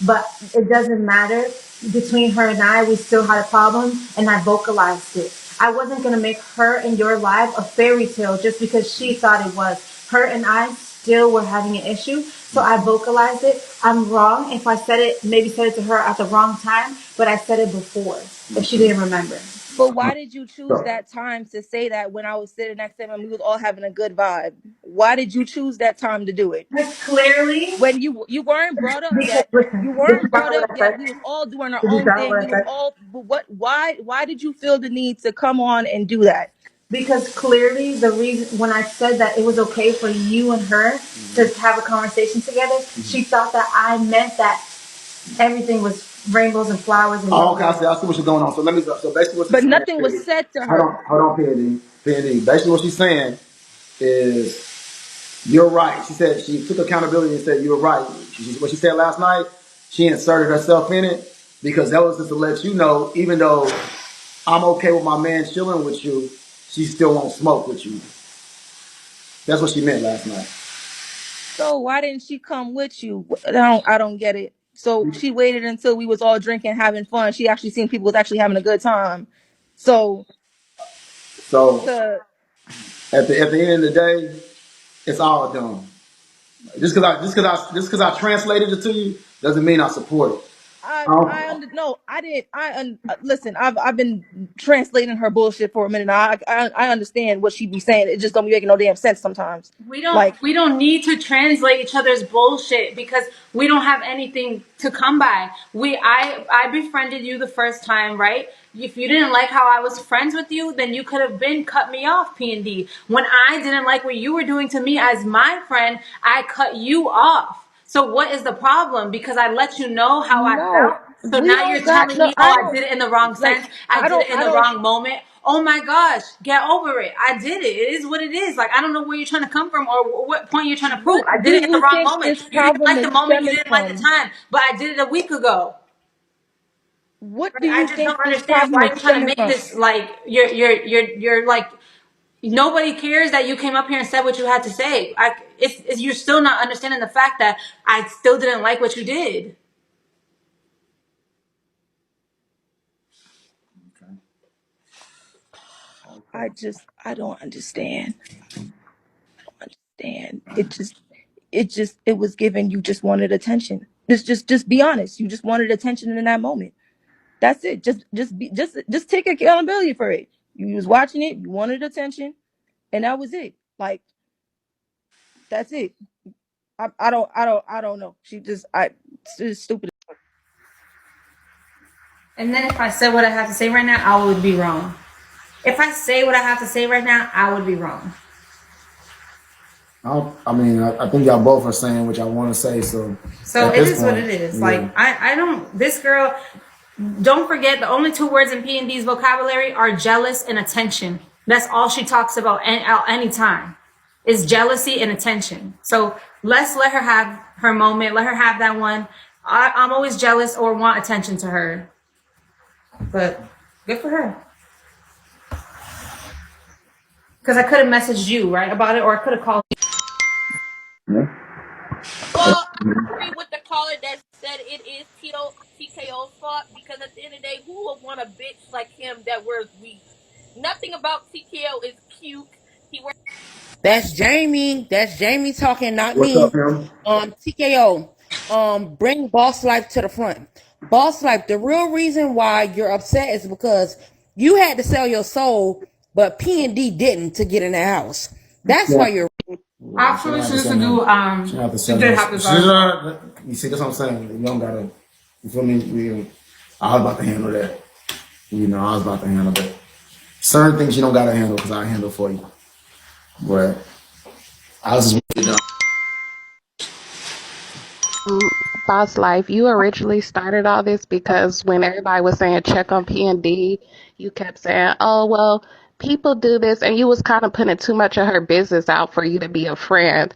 but it doesn't matter. Between her and I, we still had a problem, and I vocalized it. I wasn't going to make her and your life a fairy tale just because she thought it was. Her and I still were having an issue, so I vocalized it. I'm wrong if I said it, maybe said it to her at the wrong time, but I said it before if she didn't remember. But why did you choose So that time to say that when I was sitting next to him and we was all having a good vibe? Why did you choose that time to do it? Because clearly, When you weren't brought up because yet. listen, You did you weren't follow brought up what I yet. said? We was all doing our Did you own follow thing. what We I was said? all but what why did you feel the need to come on and do that? Because clearly the reason when I said that it was okay for you and her to have a conversation together, she thought that I meant that everything was rainbows and flowers and oh, okay, I see what's going on. So let me so basically what she's But saying nothing was is, said to her. hold on, PND. Basically what she's saying is you're right. She said she took accountability and said you're right. What she said last night, she inserted herself in it because that was just to let you know, even though I'm okay with my man chilling with you, she still won't smoke with you. That's what she meant last night. So why didn't she come with you? I don't get it. So she waited until we was all drinking, having fun. She actually seen people was actually having a good time. So So to at the end of the day, it's all done. Just because I translated it to you doesn't mean I support it. I no, I didn't. Listen. I've been translating her bullshit for a minute now. I understand what she be saying. It just don't be making no damn sense sometimes. Like We don't need to translate each other's bullshit because we don't have anything to come by. I befriended you the first time, right? If you didn't like how I was friends with you, then you could have been cut me off, P&D. When I didn't like what you were doing to me as my friend, I cut you off. So what is the problem? Because I let you know how I no, felt. So we now don't you're got telling no. me, oh, I I don't did it in the wrong like. sense. I did it in I the don't. wrong moment. Oh my gosh, get over it. I did it. It is what it is. Like, I don't know where you're trying to come from or what point you're trying to prove. What I do did it in the you wrong think moment. this You didn't problem like the is moment. You stemming didn't like the from? time. But I did it a week ago. What do Like, I you just think don't this understand problem why is you're trying to stemming make from? this like you're like nobody cares that you came up here and said what you had to say. It's you're still not understanding the fact that I still didn't like what you did. I don't understand. Understand. It was given. You just wanted attention. Just be honest. You just wanted attention in that moment. That's it. Just take accountability for it. You was watching it. You wanted attention, and that was it. Like that's it. I don't know. It's just stupid. And then if I said what I have to say right now, I would be wrong. If I say what I have to say right now, I would be wrong. I think y'all both are saying what y'all want to say. So So at it this is what point, it is. yeah. Like I don't. This girl. Don't forget the only two words in P&D's vocabulary are jealous and attention. That's all she talks about any time is jealousy and attention. So let's let her have her moment. Let her have that one. I'm always jealous or want attention to her, but good for her. Because I could have messaged you right about it, or I could have called. Yeah. Well, I agree with the caller that said it is TKO's fault because at the end of the day, who would want a bitch like him that wears weave? Nothing about TKO is cute. He wears. That's Jamie. That's Jamie talking, not What's up, me. him? TKO. Bring Boss Life to the front. Boss Life. The real reason why you're upset is because you had to sell your soul, but P&D didn't to get in the house. That's Yeah. why you're. Actually, she used to do. She have to She send did us. have this. You see, that's what I'm saying. You don't gotta. You feel me? I was about to handle that. I was about to handle that. Certain things you don't gotta handle because I handle for you. But I was just really done. Boss Life, you originally started all this because when everybody was saying check on P&D, you kept saying, oh, well, people do this. And you was kind of putting too much of her business out for you to be a friend,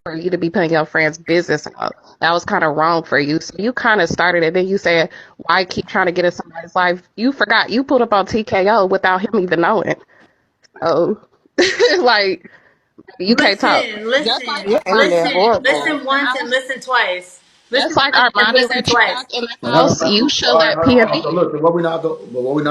for you to be putting your friend's business out. That was kind of wrong for you. So you kind of started it. Then you said, why keep trying to get in somebody's life? You forgot you put up on TKO without him even knowing. So, like, you can't talk. Listen, Just like listen, Your internet listen, horrible. listen once and listen twice. Just Listen like once and Armani listen let you twice. back in the But hold on, house, you should all right, let hold on, hold on. So P&D. look, what we're not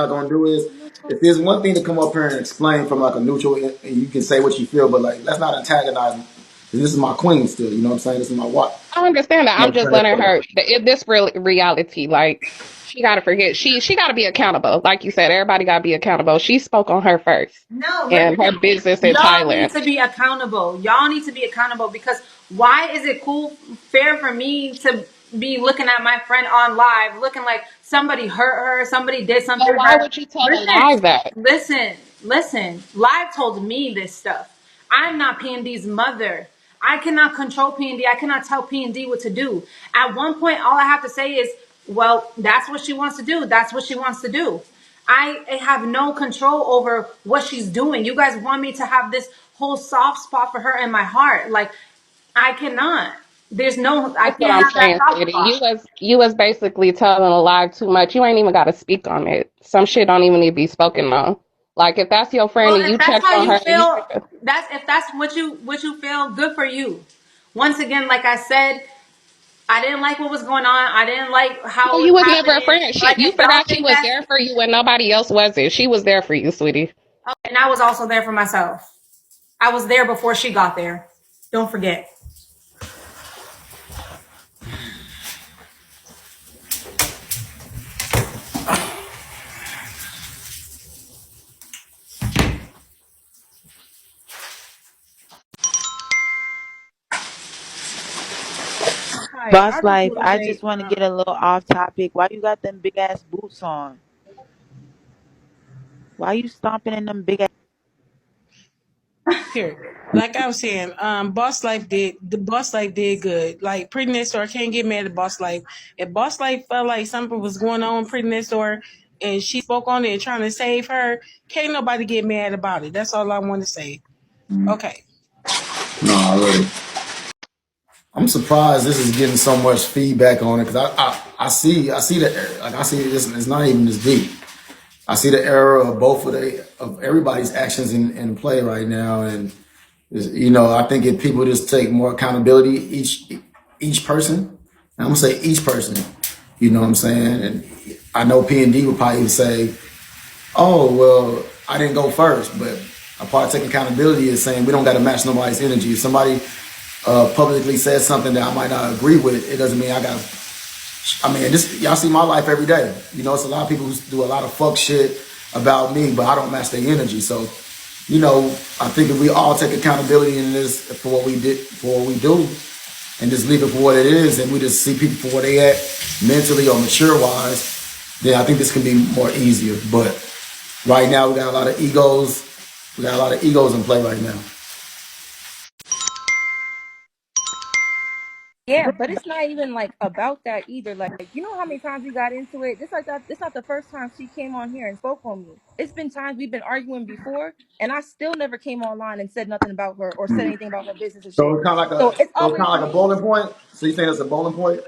gonna do is, if there's one thing to come up here and explain from like a neutral, and you can say what you feel, but like let's not antagonize me. This is my queen still. You know what I'm saying? This is my wife. I understand that. You know I'm what just I'm letting saying? her. If this real reality, like she got to forget. She got to be accountable. Like you said, everybody got to be accountable. She spoke on her first No, and her listen. business in Y'all need Thailand. to be accountable. Y'all need to be accountable because why is it fair for me to be looking at my friend on live, looking like somebody hurt her, somebody did something So to why her? would you tell a Listen, lie that? listen. Live told me this stuff. I'm not P&D's mother. I cannot control P&D. I cannot tell P&D what to do. At one point, all I have to say is, well, that's what she wants to do. That's what she wants to do. I have no control over what she's doing. You guys want me to have this whole soft spot for her in my heart. Like, I cannot. I That's what can't I'm have that saying, soft City. You spot. was you was basically telling a lie too much. You ain't even got to speak on it. Some shit don't even need to be spoken on. Like if that's your friend Well, and if you that's checked how on you her and you feel, picked up, if that's what you feel, good for you. Once again, like I said, I didn't like what was going on. I didn't like no, how it you was was never a happening. friend. Like You if y'all forgot she think was that, there for you when nobody else wasn't. She was there for you, sweetie. and I was also there for myself. I was there before she got there. Don't forget. Hi, Boss I just Life, want to I say, just want to get a little off topic. Why you got them big ass boots on? Why you stomping in them big ass? here, like I was saying, Boss Life did good. Like Pretty Next Door, I can't get mad at Boss Life. If Boss Life felt like something was going on Pretty Next Door, and she spoke on it and trying to save her, can't nobody get mad about it. That's all I want to say. Okay. No, really. I'm surprised this is getting so much feedback on it because I see the like I see this. It's not even this deep. I see the error of both of everybody's actions in play right now, and you know I think if people just take more accountability, each person, and I'm gonna say each person, you know what I'm saying, and I know P&D would probably say, oh well, I didn't go first, but a part of taking accountability is saying we don't got to match nobody's energy. If somebody publicly says something that I might not agree with, it doesn't mean I got. I mean, this y'all see my life every day. You know, it's a lot of people who do a lot of fuck shit about me, but I don't match their energy. So, you know, I think if we all take accountability in this for what we did, for what we do, and just leave it for what it is, and we just see people for where they at mentally or mature wise, then I think this can be more easier. But right now, we got a lot of egos. We got a lot of egos in play right now. Yeah, but it's not even like about that either. Like, you know how many times we got into it? This like that. It's not the first time she came on here and spoke on me. It's been times we've been arguing before, and I still never came online and said nothing about her or said anything about her business and So shit. it's kind of like So it's so it's always kind of like a me. bowling point. So you saying it's a bowling point?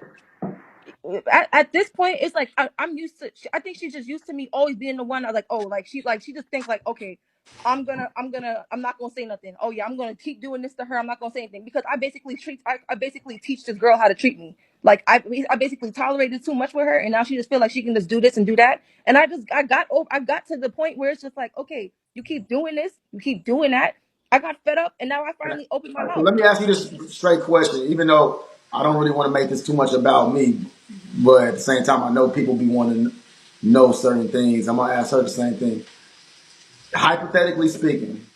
At this point, it's like I'm used to. I think she's just used to me always being the one. I was like, oh, like she just thinks like, okay, I'm not gonna say nothing. Oh yeah, I'm gonna keep doing this to her. I'm not gonna say anything because I basically teach this girl how to treat me. Like I basically tolerated too much with her, and now she just feel like she can just do this and do that. And I got to the point where it's just like, okay, you keep doing this, you keep doing that. I got fed up, and now I finally opened my So mouth. let me ask you this straight question, even though I don't really want to make this too much about me, but at the same time, I know people be wanting to know certain things. I'm gonna ask her the same thing. Hypothetically speaking,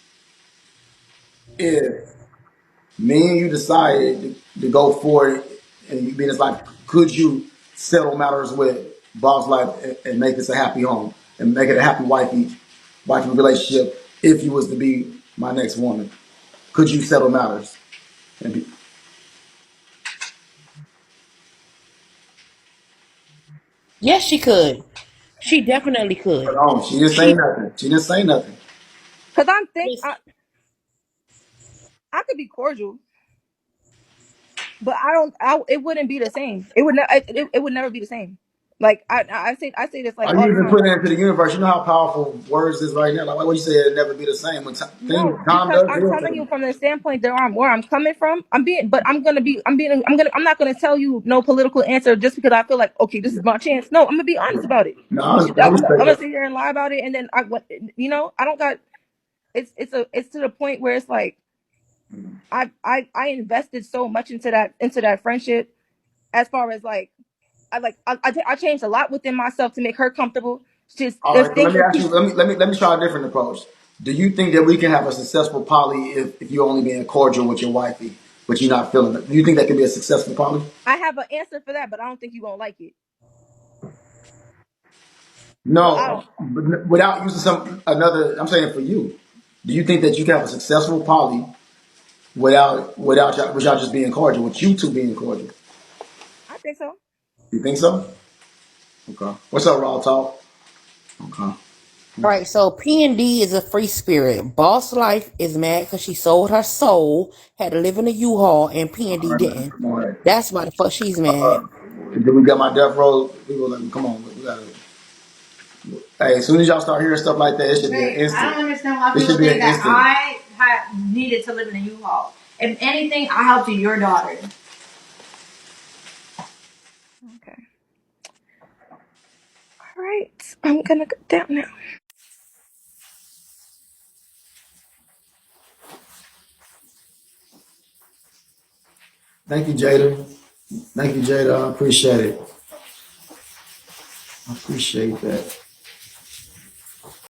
if me and you decided to go for it, and you being it's like, could you settle matters with Boss Life and make this a happy home and make it a happy wifey relationship if you was to be my next woman? Could you settle matters? And be, Yes, she could. She definitely could. she didn't say She nothing. She didn't say nothing. Cause I'm think was I could be cordial, but I don't. It wouldn't be the same. It would. It would never be the same. Like I say this like Are all you the even time. putting it into the universe? You know how powerful words is right now. Like what you said, it'll never be the same. When No, time because does I'm heal telling you things. from the standpoint there are where I'm coming from. I'm not gonna tell you no political answer just because I feel like okay, this is my chance. No, I'm gonna be honest about it. No, I I'm respect gonna that. sit here and lie about it, and then I don't got. It's to the point where it's like I invested so much into that friendship as far as like I changed a lot within myself to make her comfortable. Just All there's right, so let things me that ask you. Let me try a different approach. Do you think that we can have a successful poly if you're only being cordial with your wifey, but you're not feeling it? Do you think that can be a successful poly? I have an answer for that, but I don't think you gonna like it. So I No, don't. but without using some another. I'm saying for you. Do you think that you can have a successful poly without just being cordial, with you two being cordial? I think so. You think so? Okay. What's up, Raw Talk? Okay. All right, so P&D is a free spirit. Boss Life is mad because she sold her soul, had to live in a U-Haul, and All P&D right, man. didn't. Come on. Right. That's why the fuck she's mad. Then we got my death row. People like, come on, we gotta. Hey, as soon as y'all start hearing stuff like that, it should be an Wait, I instant. don't understand why It people should be an think that instant. I needed to live in a U-Haul. If anything, I helped your daughter. Okay. All right. I'm gonna go down now. Thank you, Jada. Thank you, Jada. I appreciate it. I appreciate that.